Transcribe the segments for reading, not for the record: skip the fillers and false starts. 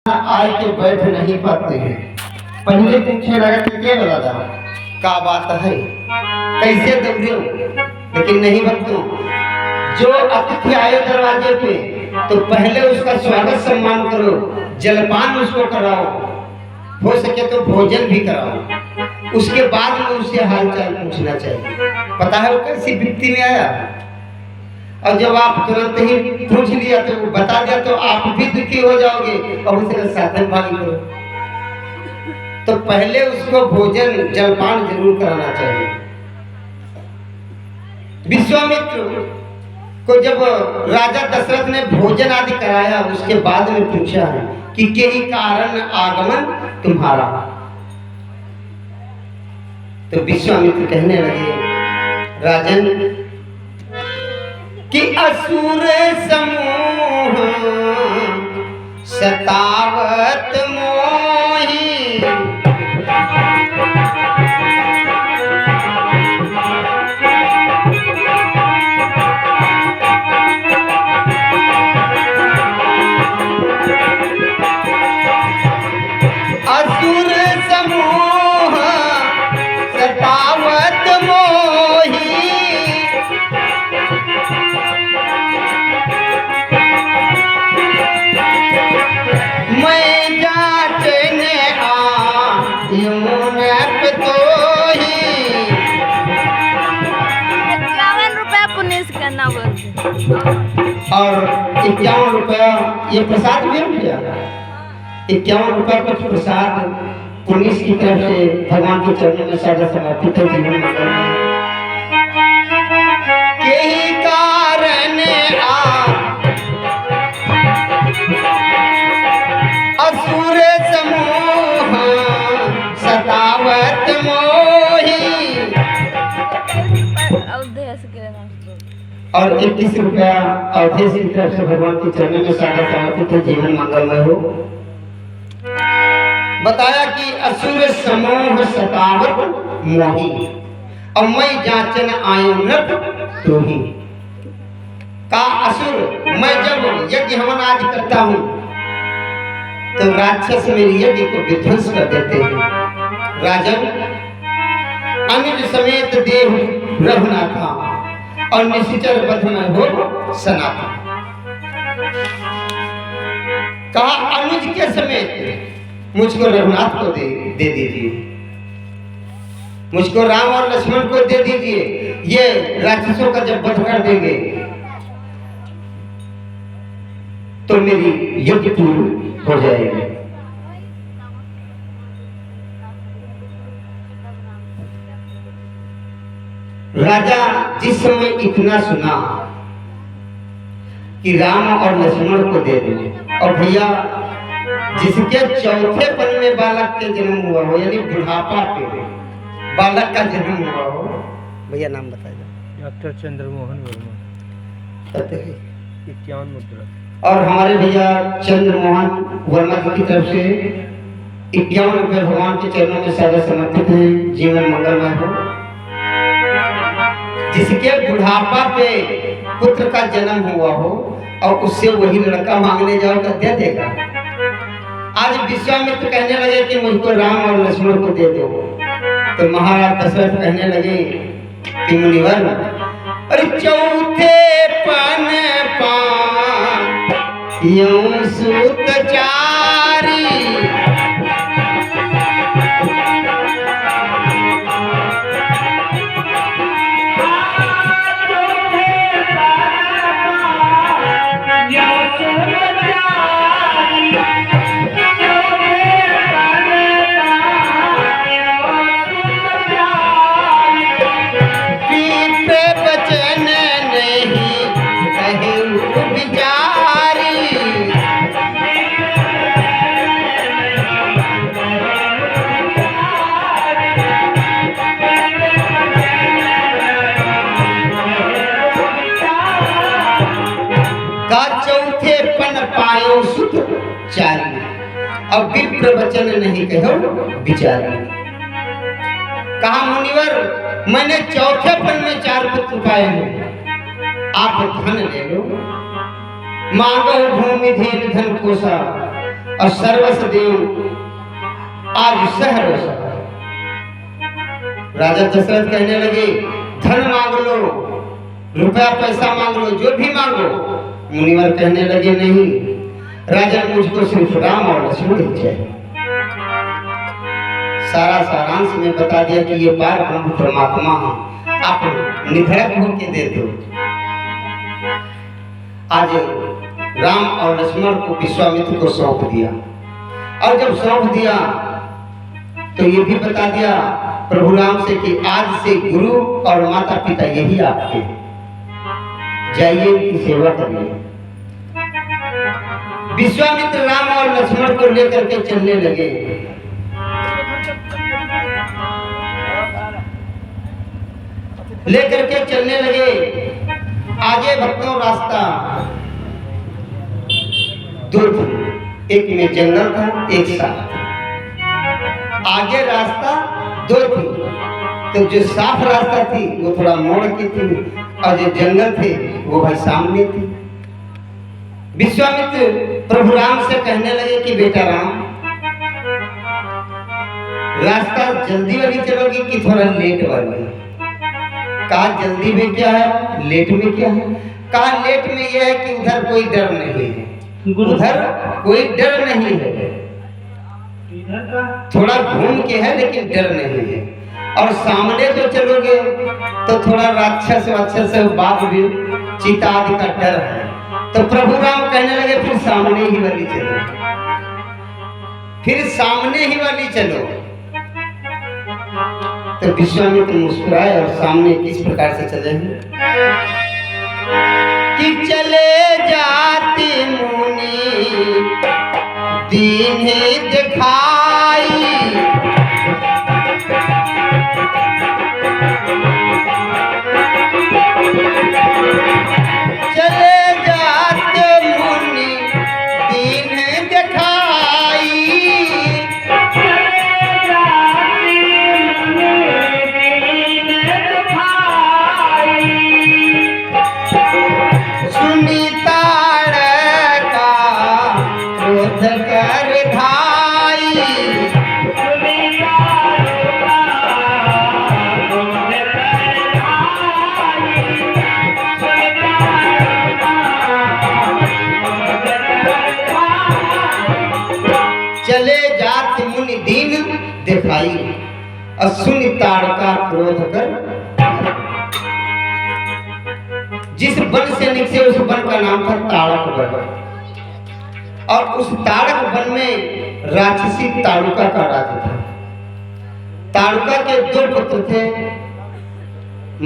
आए के बैठ नहीं पाते हैं। पहले पूछे लगा के दादा का बात है, कैसे दौड़े, लेकिन नहीं बतू। जो अतिथि आए दरवाजे पे तो पहले उसका स्वागत सम्मान करो, जलपान उसको कराओ, हो सके तो भोजन भी कराओ, उसके बाद में उससे हालचाल पूछना चाहिए। पता है वो कैसी विपत्ति में आया, और जब आप तुरंत ही पूछ लिया तो वो बता दिया तो आप भी दुखी हो जाओगे और उसके साधन भागी करो। तो पहले उसको भोजन जलपान जरूर कराना चाहिए। विश्वामित्र को जब राजा दशरथ ने भोजन आदि कराया, उसके बाद में पूछा है कि यही कारण आगमन तुम्हारा। तो विश्वामित्र कहने लगे, राजन कि असुर समूह सतावत मोही, असुर समूह सतावत मोही, मैं जांचने आयूं तो ही। 51 रुपया पुण्य से करना बोलते। और 51 रुपया ये प्रसाद भी रुपया, 51 रुपया कुछ प्रसाद पुलिस की तरफ से भगवान के चरणों में सादा समर्पित है। जीवन मंगल यही कारण असुर समूह सतावत मोही। और 21 रुपया अवधेश की तरफ से भगवान के चरणों में सादा समर्पित है। जीवन मंगलमय हो। बताया कि असुर समूह सतावत मोही, और मैं जांचन आयो नट तो ही। का असुर, मैं जब यज्ञ हवन आदि करता हूँ तो राक्षस मेरी यज्ञ को विध्वंस कर देते हैं। राजन, अनुज समेत देव रघुनाथा और निश्चर बध में हो सनातन। कहा अनुज के समेत मुझको रघुनाथ को दे दीजिए, मुझको राम और लक्ष्मण को दे दीजिए। ये राक्षसों का जब वध कर देंगे तो मेरी यज्ञ पूर्ण हो जाएगी। राजा जिस समय इतना सुना कि राम और लक्ष्मण को दे दे, और भैया जिसके चौथे पन में बालक के जन्म हुआ हो, यानी बुढ़ापा पे बालक का जन्म हुआ हो, भैया नाम बताइए। डॉक्टर चंद्रमोहन वर्मा। 51 मुद्रा। और हमारे भैया चंद्रमोहन वर्मा जी की तरफ से 51 रुपये भगवान के चरणों में सादा समर्पित है। जीवन मंगलमय हो। जिसके बुढ़ापा पे पुत्र का जन्म हुआ हो और उससे वही लड़का मांगने जाओ तो दे देगा। आज विश्वामित्र कहने लगे कि मुझको राम और लक्ष्मण को दे दो, तो महाराज दशरथ कहने लगे कि मुनिवर, अरे चौथे पन यूं सूत चारी, अब विप्र वचन नहीं कहो विचार। कहा मुनिवर, मैंने चौथे पन में 4 पुत्र पाए हैं, आप धन ले लो, मांगो भूमि धीर धन कोसा, और सर्वस देव आज सहरो सह। राजा दशरथ कहने लगे धन मांग लो, रुपया पैसा मांग लो, जो भी मांगो। मुनिवर कहने लगे नहीं राजा, मुझको सिर्फ राम और लक्ष्मण ही चाहिए। सारा सारांश में बता दिया कि ये पार ब्रह्म परमात्मा है, आप निधड़क होके दे दो। आज राम और लक्ष्मण को विश्वामित्र को सौंप दिया, और जब सौंप दिया तो ये भी बता दिया प्रभु राम से कि आज से गुरु और माता पिता यही आपके, जाइए इनकी सेवा करिए। विश्वामित्र राम और लक्ष्मण को लेकर के चलने लगे। आगे भक्तों रास्ता दो थे, एक में जंगल था एक साथ। आगे रास्ता दो थी, तो जो साफ रास्ता थी वो थोड़ा मोड़ की थी, और जो जंगल थे वो भाई सामने थी। विश्वामित्र प्रभु राम से कहने लगे कि बेटा राम, रास्ता जल्दी वाली चलोगी कि थोड़ा लेट वाली? कहा जल्दी में क्या है, लेट में क्या है? कहा लेट में यह है कि उधर कोई डर नहीं है, उधर कोई डर नहीं है, थोड़ा घूम के है लेकिन डर नहीं है। और सामने जो चलोगे तो थोड़ा राक्षस बाघ भी चीता आदि का डर है। तो प्रभु राम कहने लगे फिर सामने ही वाली चलो, फिर सामने ही वाली चलो। तो विश्वामित्र मुस्कुराए और सामने किस प्रकार से चले हैं कि चले जाते मुनि दीन दिखाई, चले जाते मुनि दीन दिखाई, सुनी ताड़का क्रोध कर धाई, चले जात मुनि दीन दिखाई, और सुन ताड़का क्रोध कर। जिस वन से निकले उस वन का नाम था ताड़क वन, और उस ताड़क वन में राक्षसी ताड़ुका का राज था। ताड़ुका के दो पुत्र थे,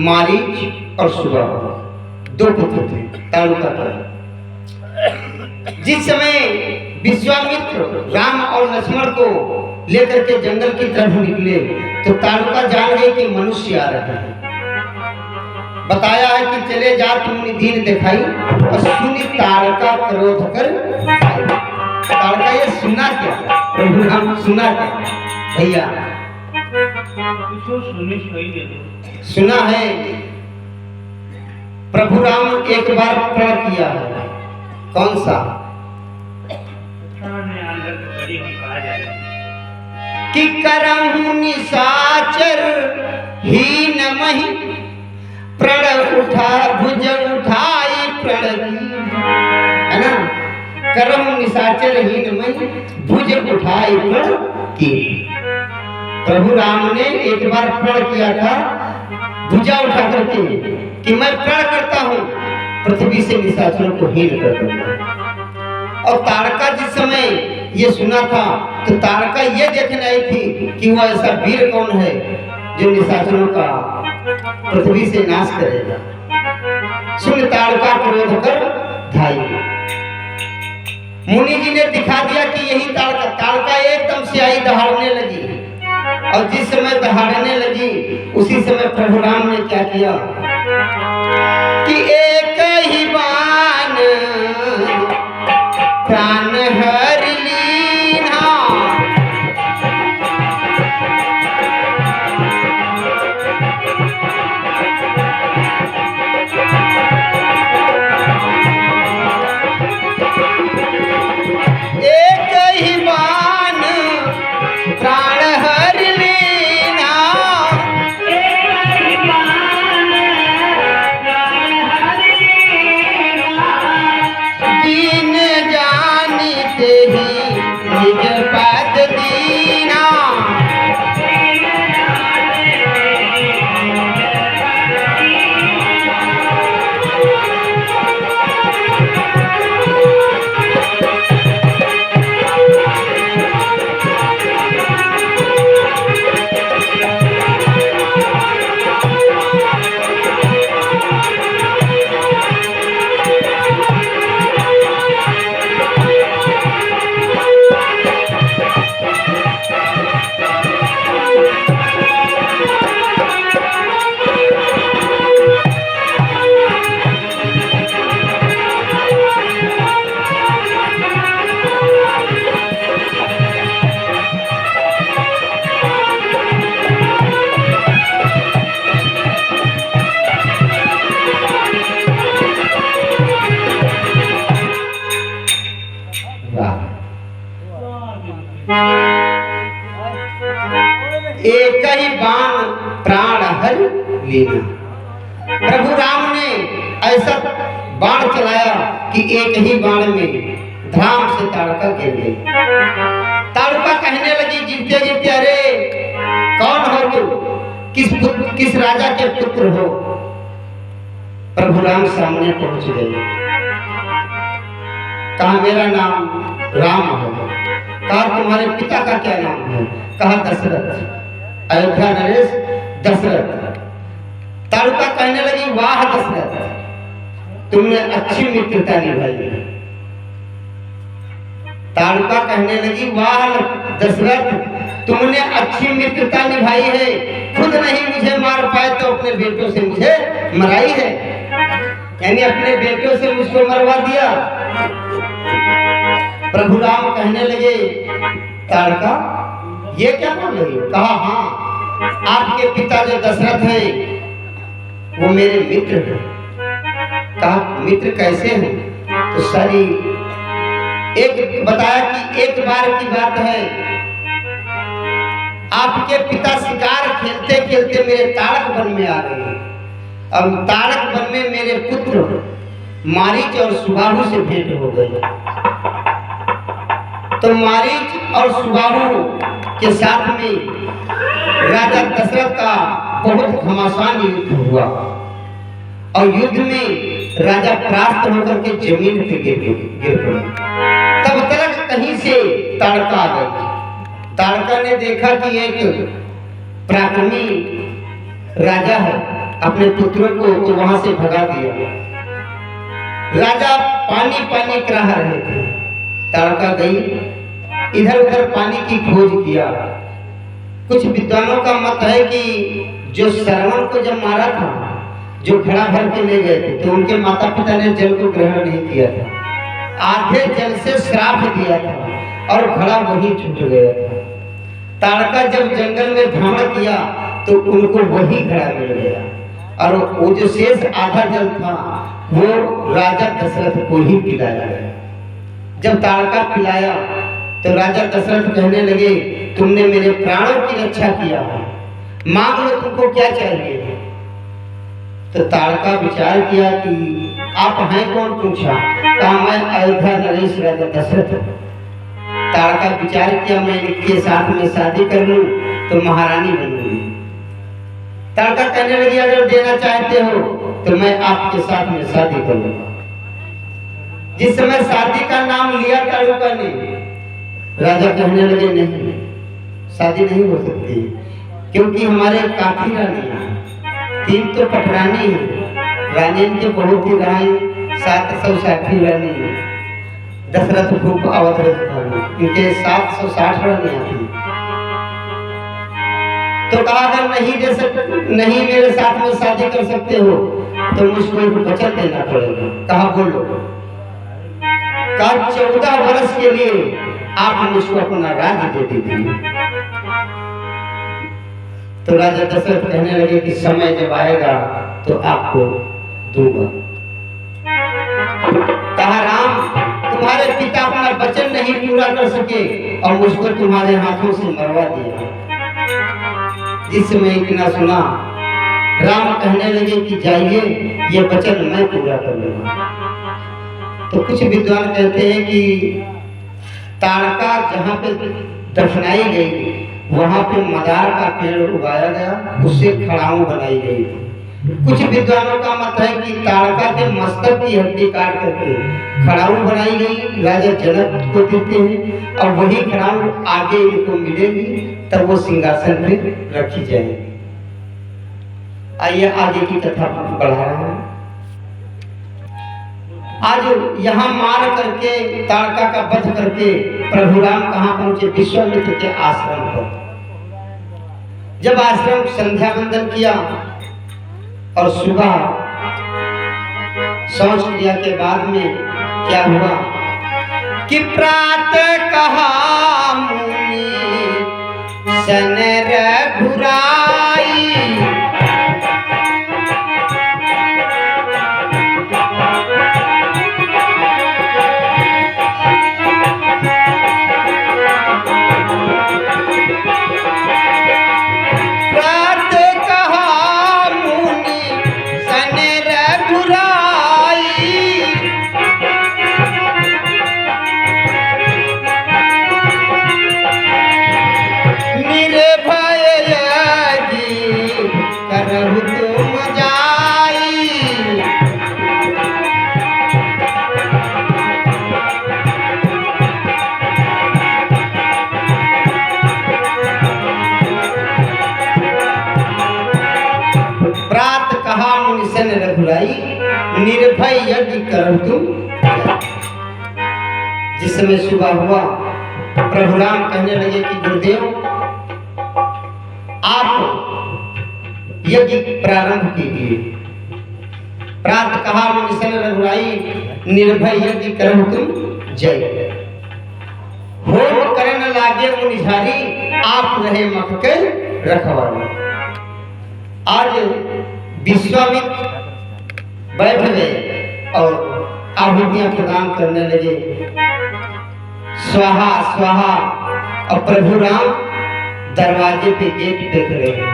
मारीच और सुबाहु, दो पुत्र थे ताड़ुका का। जिस समय विश्वामित्र राम और लक्ष्मण को लेकर के जंगल की तरफ निकले तो ताड़ुका जान गए कि मनुष्य आ रहे हैं। बताया है कि चले जात मुनि दीन दिखाई, और सुनी ताड़का क्रोध कर। ताड़का ये सुना क्या, प्रभु राम सुना क्या भैया? सुना है प्रभु राम एक बार प्रण किया है। कौन सा? कि करहु निशाचर हीन मही, प्रण उठा भुज उठाई प्रण की, है ना? करहु निशाचर हीन मही, भुज उठाई प्रण की। प्रभु राम ने एक बार प्रण किया था भुजा उठा करके कि मैं प्रण करता हूँ पृथ्वी से निशाचरों को हीन कर दूंगा। और ताड़का जिस समय ये सुना था तो ताड़का ये देखने आई थी कि वो ऐसा वीर कौन है जो निशाचरों का पृथ्वी से नाश करेगा। सुन ताड़का क्रोध कर धाई। मुनि जी ने दिखा दिया कि यही ताड़का। ताड़का एकदम से आई, दहाड़ने लगी, और जिस समय दहाड़ने लगी उसी समय प्रभु राम ने क्या किया कि एक ही बाण प्राण हर लीना, एक ही एक ही बाण प्राण हर लेना। प्रभु राम ने ऐसा बाण चलाया कि एक ही बाण में धाम से ताड़का गिर गई। ताड़का कहने लगी गिरते गिरते, अरे कौन हो तू, किस राजा के पुत्र हो। प्रभु राम सामने पहुंच गए। कहा मेरा नाम राम है। कहा तुम्हारे पिता का क्या नाम है। कहा दशरथ, अयोध्या नरेश दशरथ। ताड़का कहने लगी वाह दशरथ, तुमने अच्छी मित्रता निभाई है। ताड़का कहने लगी वाह दशरथ, तुमने अच्छी मित्रता निभाई है। खुद नहीं मुझे मार पाए तो अपने बेटों से मुझे मराई है, यानी अपने बेटों से मुझको मरवा दिया। प्रभु राम कहने लगे ताड़का ये क्या बोल रही हो। कहा हाँ, आपके पिता जो दशरथ हैं वो मेरे मित्र हैं। कहा मित्र कैसे हैं। तो सारी एक बताया कि एक बार की बात है, आपके पिता शिकार खेलते खेलते मेरे ताड़क वन में आ गए। अब ताड़क वन में मेरे पुत्र मारीच और सुबाहु से भेंट हो गई। तो मारीच और सुबाहु के साथ में राजा दशरथ का बहुत घमासान युद्ध हुआ और युद्ध में राजा परास्त होकर के जमीन पे गिर पड़े। तब तक कहीं से ताड़का आ गई। ताड़का ने देखा कि एक पराक्रमी राजा है, अपने पुत्रों को तो वहां से भगा दिया। राजा पानी पानी कराह रहे थे। ताड़का गई, इधर उधर पानी की खोज किया। कुछ विद्वानों का मत है कि जो श्रवण को जब मारा था, जो घड़ा भर के ले गए थे, तो उनके माता पिता ने जल को ग्रहण नहीं किया था। आधे जल से श्राप दिया था और घड़ा वहीं छूट गया था। ताड़का जब जंगल में भ्रमण किया तो उनको वही घड़ा मिल गया और वो जो शेष आधा जल था वो राजा दशरथ को ही पिलाया गया। जब ताड़का पिलाया तो राजा दशरथ कहने लगे तुमने मेरे प्राणों की रक्षा किया है, मांग लो तुमको क्या चाहिए। तो ताड़का विचार किया कि आप हैं कौन। पूछा, कहा मैं अयोध्या नरेश राजा दशरथ। ताड़का विचार किया मैं इनके साथ में शादी कर लूं तो महारानी बनूंगी। ताड़का कहने लगी अगर देना चाहते हो तो मैं आपके साथ में शादी करूंगा। जिस समय शादी का नाम लिया ताड़का ने, राजा कहने लगे नहीं, शादी नहीं हो सकती क्योंकि हमारे काफी रानियां, 3 तो पटरानी है, रानी के बहुत ही रानी 760 रानी है। दशरथ खूब अवतरित था, इनके 760 रानियां थी। तो कहा अगर नहीं दे सकते, नहीं मेरे साथ में शादी कर सकते हो तो मुझको एक वचन देना पड़ेगा। कहा बोलो। कहा 14 वर्ष के लिए आप मुझको अपना राज्य दे दीजिए। तो राजा दशरथ कहने लगे कि समय जब आएगा तो आपको दूंगा। कहा राम तुम्हारे पिता अपना वचन नहीं पूरा कर सके और मुझको तुम्हारे हाथों से मरवा दिया। जिस समय इतना सुना राम कहने लगे कि जाइए ये वचन मैं पूरा कर लूंगा। तो कुछ विद्वान कहते हैं कि ताड़का जहाँ पे दफनाई गई वहां पे मदार का पेड़ उगाया गया, उससे खड़ाऊ बनाई गई। कुछ विद्वानों का मत है कि ताड़का के मस्तक की हड्डी काट करके खड़ाऊ बनाई गई, राजा जनक को देते हैं और वही खड़ाऊ आगे इनको मिलेगी तब वो सिंहासन पे रखी जाएगी। आइए आगे की कथा बढ़ा रहा हूं। आज यहाँ मार करके ताड़का का वध करके प्रभु राम कहाँ पहुंचे, विश्वामित्र के आश्रम पर। जब आश्रम संध्या वंदन किया और सुबह शौच क्रिया के बाद में क्या हुआ कि प्रातः कहा मुनि सन रघुराई, रघुराई निर्भय यज्ञ करो तुम। जिस समय सुबह हुआ प्रभु राम कहने लगे कि गुरुदेव आप यज्ञ प्रारंभ कीजिए। प्रातः कहा मुनिसन रघुराई निर्भय यज्ञ करो तुम जय। होम करन लागे मुनिझारी आप रहे मख के रखवाले। आज विश्वामित्र बैठ गए और आहुतियां प्रदान करने लगे, स्वाहा स्वाहा। और प्रभु राम दरवाजे पे गेट पे खड़े हैं।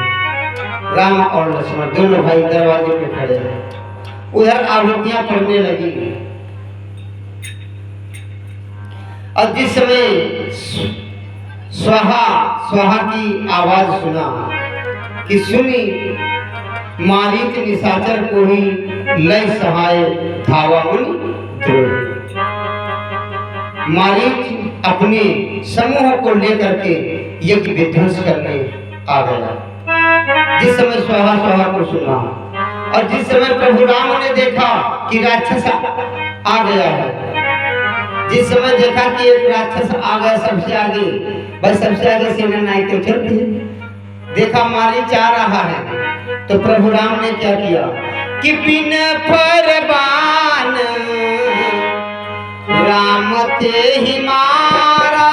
राम और लक्ष्मण दोनों भाई दरवाजे पे खड़े हैं। उधर आहुतियां पड़ने लगी और जिस समय स्वाहा स्वाहा की आवाज सुना कि सुनी मारीच निशाचर को ही लय सहाय धावा मुनि द्रोही। मारीच अपने समूह को लेकर के यज्ञ विध्वंस करने आ गया। जिस समय स्वाहा स्वाहा को सुना और जिस समय प्रभु राम ने देखा कि राक्षस आ गया है, जिस समय देखा कि एक राक्षस आ गया सबसे आगे, बस सबसे आगे सेना नायक चलती है, देखा मारीच आ रहा है, तो प्रभु राम ने क्या किया कि बिन फरमान राम ते ही मारा।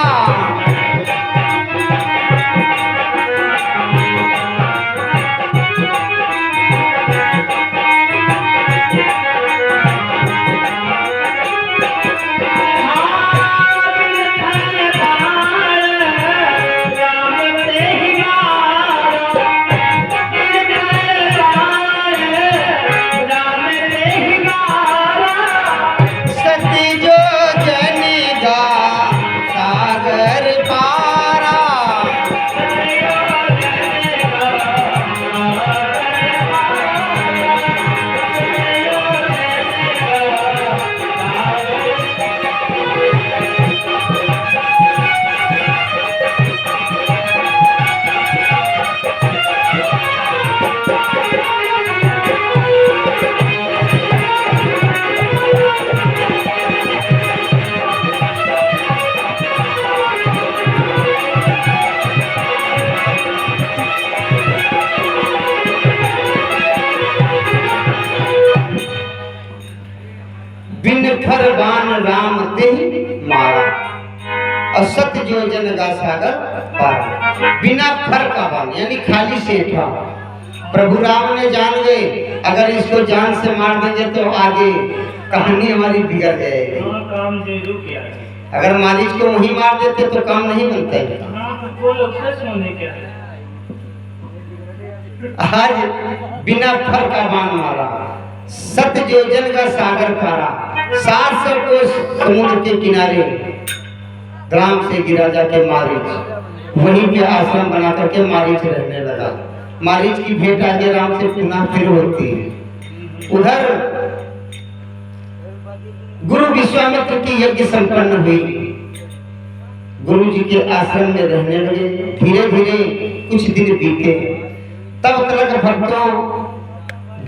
राम ते मारा और सत्य जो जन गा सागर पारा। बिना फर का बाण यानी खाली से था। प्रभु राम ने जान गए अगर इसको जान से मार देंगे तो आगे कहानी हमारी बिगड़ जाएगी। अगर मारीच को वही मार देते तो काम नहीं बनता है। आज बिना फर का बाण मारा, सत्य योजन का सागर पारा। 700 कोस समुद्र के किनारे ग्राम से गिरा जाके मारीच वहीं पे आश्रम बना करके मारीच रहने लगा। मारीच की भेंट आगे राम से पुनः फिर होती है। उधर गुरु विश्वामित्र की यज्ञ संपन्न हुई। गुरु जी के आश्रम में रहने लगे। धीरे धीरे कुछ दिन बीते, तब तक भक्तों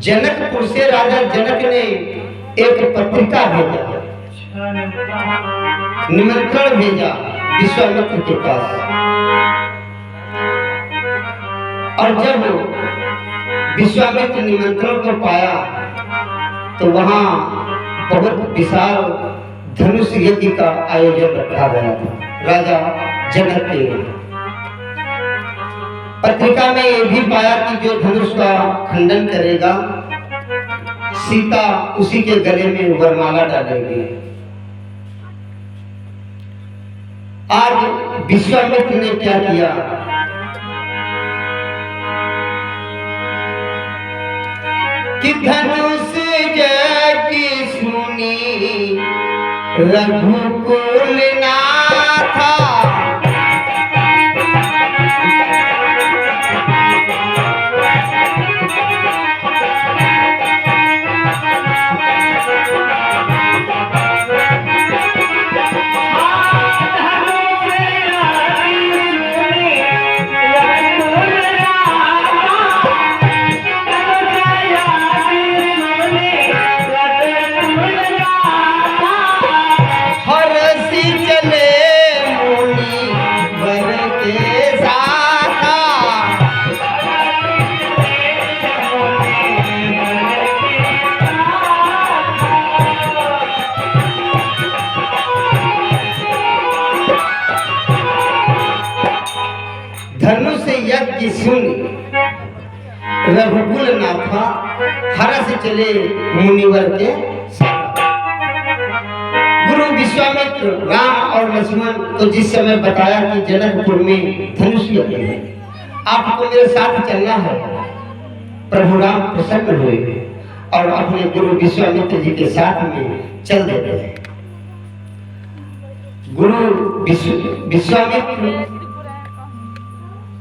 जनकपुर से राजा जनक ने एक पत्रिका भेजा, निमंत्रण भेजा विश्वामित्र के पास। और जब विश्वामित्र निमंत्रण को पाया तो वहां बहुत विशाल धनुष यज्ञ का आयोजन रखा गया था राजा जनक के। पत्रिका में यह भी पाया कि जो धनुष का खंडन करेगा सीता उसी के गले में वरमाला डालेगी। आज विश्वामित्र ने क्या किया कि धनुष जय की सुनी रघुकुल नाथा। की सुनी रघुकुल नाथा हरस चले मुनिवर के साथ। गुरु विश्वामित्र राम और लक्ष्मण को जिस समय बताया कि जनकपुर में धनुष लगे हैं, आपको मेरे साथ चलना है, प्रभु राम प्रसन्न हुए और अपने गुरु विश्वामित्र जी के साथ में चल देते हैं। गुरु विश्वामित्र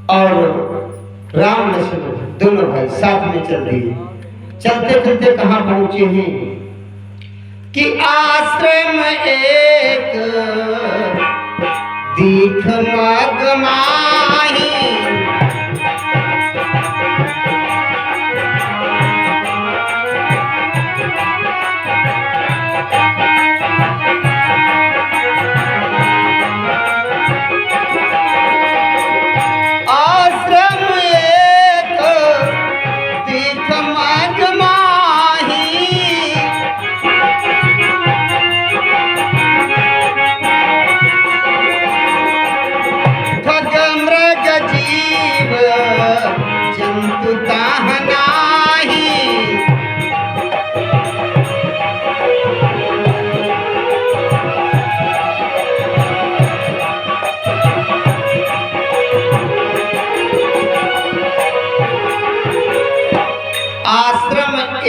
और राम लक्ष्मण दोनों भाई साथ में चल दिए। चलते चलते कहाँ पहुंचे हैं कि आश्रम एक दीख मगमाही,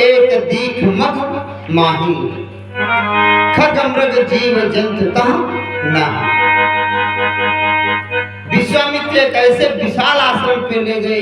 एक दीख मग माही, खग मृग जीव जंतु तह नाहि। विश्वामित्र एक ऐसे विशाल आश्रम पे ले गए